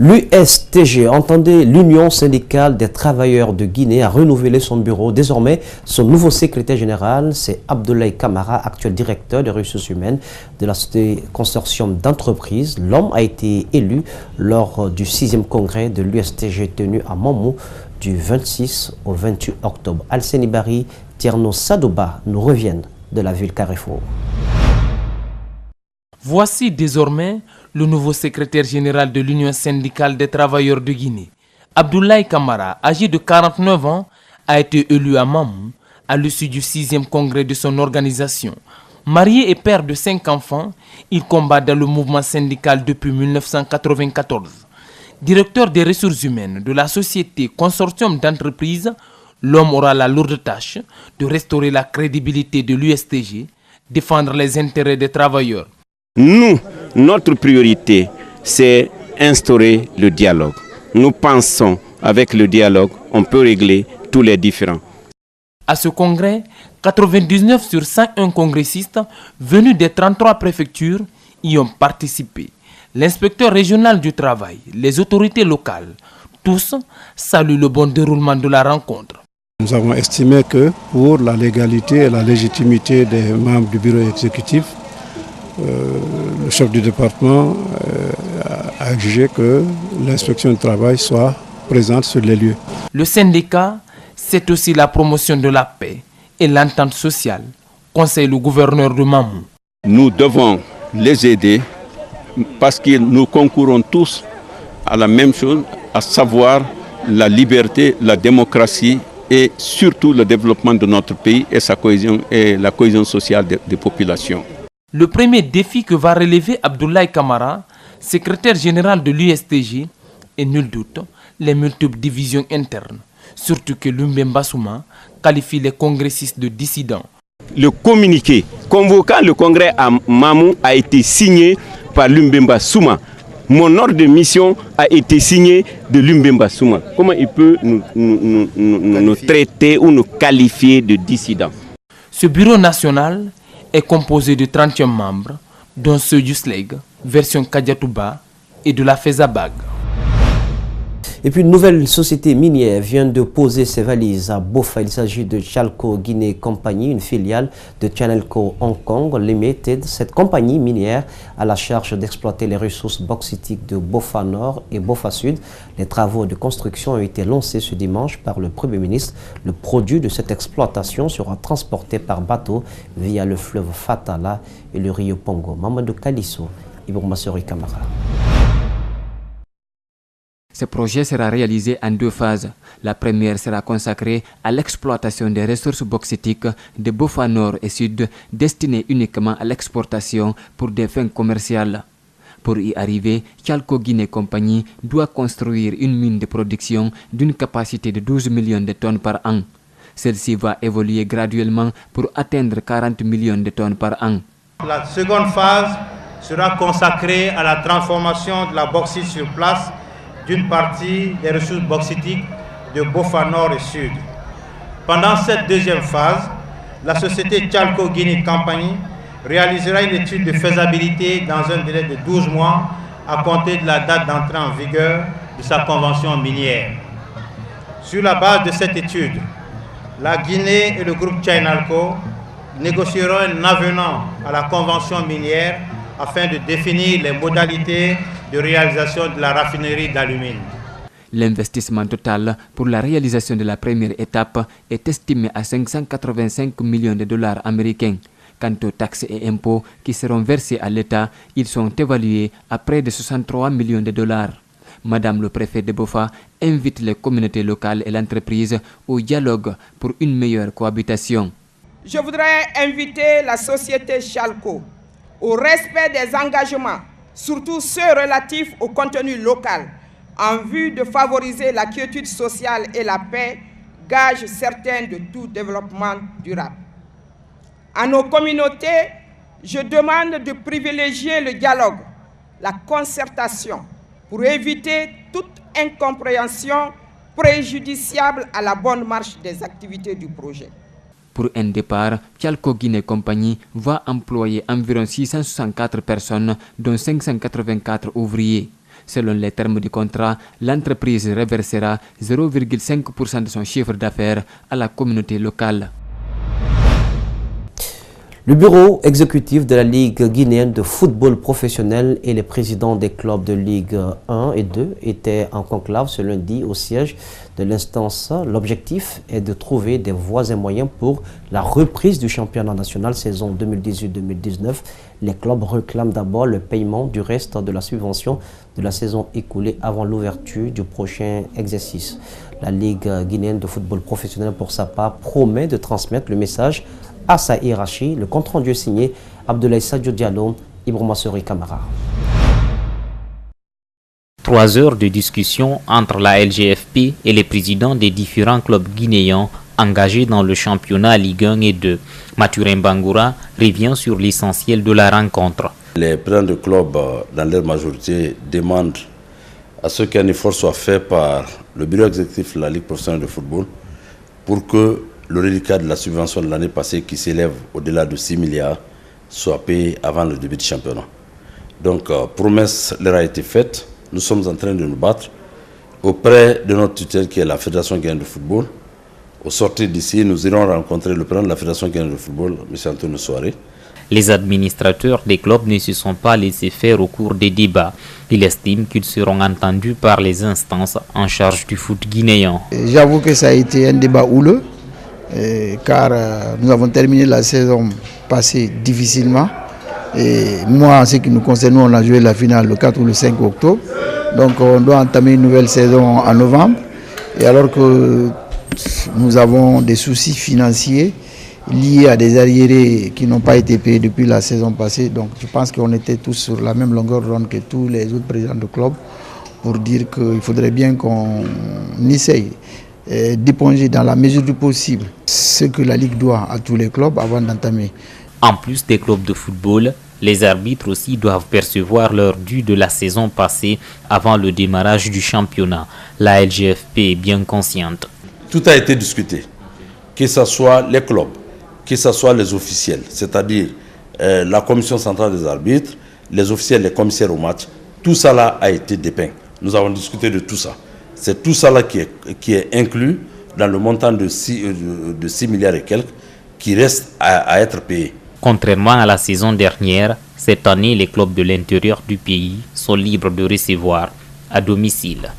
L'USTG, entendez l'Union syndicale des travailleurs de Guinée, a renouvelé son bureau. Désormais, son nouveau secrétaire général, c'est Abdoulaye Camara, actuel directeur des ressources humaines de la société consortium d'entreprises. L'homme a été élu lors du 6e congrès de l'USTG tenu à Mamou du 26 au 28 octobre. Alseni Bari, Tierno Sadouba nous reviennent de la ville Carrefour. Voici désormais le nouveau secrétaire général de l'Union syndicale des travailleurs de Guinée. Abdoulaye Camara, âgé de 49 ans, a été élu à Mamou à l'issue du 6e congrès de son organisation. Marié et père de 5 enfants, il combat dans le mouvement syndical depuis 1994. Directeur des ressources humaines de la société consortium d'entreprises, l'homme aura la lourde tâche de restaurer la crédibilité de l'USTG, défendre les intérêts des travailleurs. Nous, notre priorité, c'est instaurer le dialogue. Nous pensons avec le dialogue, on peut régler tous les différends. À ce congrès, 99 sur 101 congressistes venus des 33 préfectures y ont participé. L'inspecteur régional du travail, les autorités locales, tous saluent le bon déroulement de la rencontre. Nous avons estimé que pour la légalité et la légitimité des membres du bureau exécutif, le chef du département a exigé que l'inspection du travail soit présente sur les lieux. Le syndicat, c'est aussi la promotion de la paix et l'entente sociale, conseille le gouverneur de Mamou. Nous devons les aider parce que nous concourons tous à la même chose, à savoir la liberté, la démocratie et surtout le développement de notre pays et sa cohésion et la cohésion sociale des populations. Le premier défi que va relever Abdoulaye Camara, secrétaire général de l'USTG, est nul doute les multiples divisions internes, surtout que Lumbemba Souma qualifie les congressistes de dissidents. Le communiqué convoquant le congrès à Mamou a été signé par Lumbemba Souma. Mon ordre de mission a été signé de Lumbemba Souma. Comment il peut nous traiter ou nous qualifier de dissidents? Ce bureau national est composé de 31 membres, dont ceux du SLEG, version Kadiatouba, et de la FESABAG. Et puis une nouvelle société minière vient de poser ses valises à Bofa. Il s'agit de Chalco Guinée Company, une filiale de Chenalco Hong Kong Limited. Cette compagnie minière a la charge d'exploiter les ressources bauxitiques de Bofa Nord et Bofa Sud. Les travaux de construction ont été lancés ce dimanche par le Premier ministre. Le produit de cette exploitation sera transporté par bateau via le fleuve Fatala et le Rio Pongo. Mamadou Kalisso, Ibourmasori Kamara. Ce projet sera réalisé en 2 phases. La première sera consacrée à l'exploitation des ressources bauxitiques de Bofa Nord et Sud, destinées uniquement à l'exportation pour des fins commerciales. Pour y arriver, Chalco Guinée Company doit construire une mine de production d'une capacité de 12 millions de tonnes par an. Celle-ci va évoluer graduellement pour atteindre 40 millions de tonnes par an. La seconde phase sera consacrée à la transformation de la bauxite sur place d'une partie des ressources bauxitiques de Bofa Nord et Sud. Pendant cette deuxième phase, la société Chalco Guinée Company réalisera une étude de faisabilité dans un délai de 12 mois à compter de la date d'entrée en vigueur de sa convention minière. Sur la base de cette étude, la Guinée et le groupe Chenalco négocieront un avenant à la convention minière afin de définir les modalités de réalisation de la raffinerie d'alumine. L'investissement total pour la réalisation de la première étape est estimé à 585 millions de dollars américains. Quant aux taxes et impôts qui seront versés à l'État, ils sont évalués à près de 63 millions de dollars. Madame le préfet de Bofa invite les communautés locales et l'entreprise au dialogue pour une meilleure cohabitation. Je voudrais inviter la société Chalco au respect des engagements, surtout ceux relatifs au contenu local, en vue de favoriser la quiétude sociale et la paix, gage certain de tout développement durable. À nos communautés, je demande de privilégier le dialogue, la concertation, pour éviter toute incompréhension préjudiciable à la bonne marche des activités du projet. Pour un départ, Chalco Guinée Company va employer environ 664 personnes, dont 584 ouvriers. Selon les termes du contrat, l'entreprise reversera 0,5% de son chiffre d'affaires à la communauté locale. Le bureau exécutif de la Ligue guinéenne de football professionnel et les présidents des clubs de Ligue 1 et 2 étaient en conclave ce lundi au siège de l'instance. L'objectif est de trouver des voies et moyens pour la reprise du championnat national saison 2018-2019. Les clubs réclament d'abord le paiement du reste de la subvention de la saison écoulée avant l'ouverture du prochain exercice. La Ligue guinéenne de football professionnel, pour sa part, promet de transmettre le message à sa hiérarchie. Le compte-rendu signé Abdoulaye Sadio Diallo, Ibrahima Sori Kamara. 3 heures de discussion entre la LGFP et les présidents des différents clubs guinéens engagés dans le championnat Ligue 1 et 2. Mathurin Bangoura revient sur l'essentiel de la rencontre. Les présidents de clubs, dans leur majorité, demandent à ce qu'un effort soit fait par le bureau exécutif de la Ligue professionnelle de football pour que le reliquat de la subvention de l'année passée, qui s'élève au-delà de 6 milliards, soit payé avant le début du championnat. Donc, promesse leur a été faite. Nous sommes en train de nous battre auprès de notre tutelle qui est la Fédération guinéenne de football. Au sortir d'ici, nous irons rencontrer le président de la Fédération guinéenne de football, M. Antonio Soare. Les administrateurs des clubs ne se sont pas laissés faire au cours des débats. Ils estiment qu'ils seront entendus par les instances en charge du foot guinéen. J'avoue que ça a été un débat houleux, car nous avons terminé la saison passée difficilement. Et moi, en ce qui nous concerne, nous, on a joué la finale le 4 ou le 5 octobre. Donc on doit entamer une nouvelle saison en novembre. Et alors que nous avons des soucis financiers liés à des arriérés qui n'ont pas été payés depuis la saison passée. Donc je pense qu'on était tous sur la même longueur d'onde que tous les autres présidents de club pour dire qu'il faudrait bien qu'on essaye d'éponger dans la mesure du possible ce que la Ligue doit à tous les clubs avant d'entamer. En plus des clubs de football, les arbitres aussi doivent percevoir leur dû de la saison passée avant le démarrage du championnat. La LGFP est bien consciente. Tout a été discuté, que ce soit les clubs, que ce soit les officiels, c'est-à-dire la commission centrale des arbitres, les officiels, les commissaires au match, tout ça là a été dépeint. Nous avons discuté de tout ça. C'est tout ça là qui est inclus dans le montant de 6 milliards et quelques qui reste à être payé. Contrairement à la saison dernière, cette année, les clubs de l'intérieur du pays sont libres de recevoir à domicile.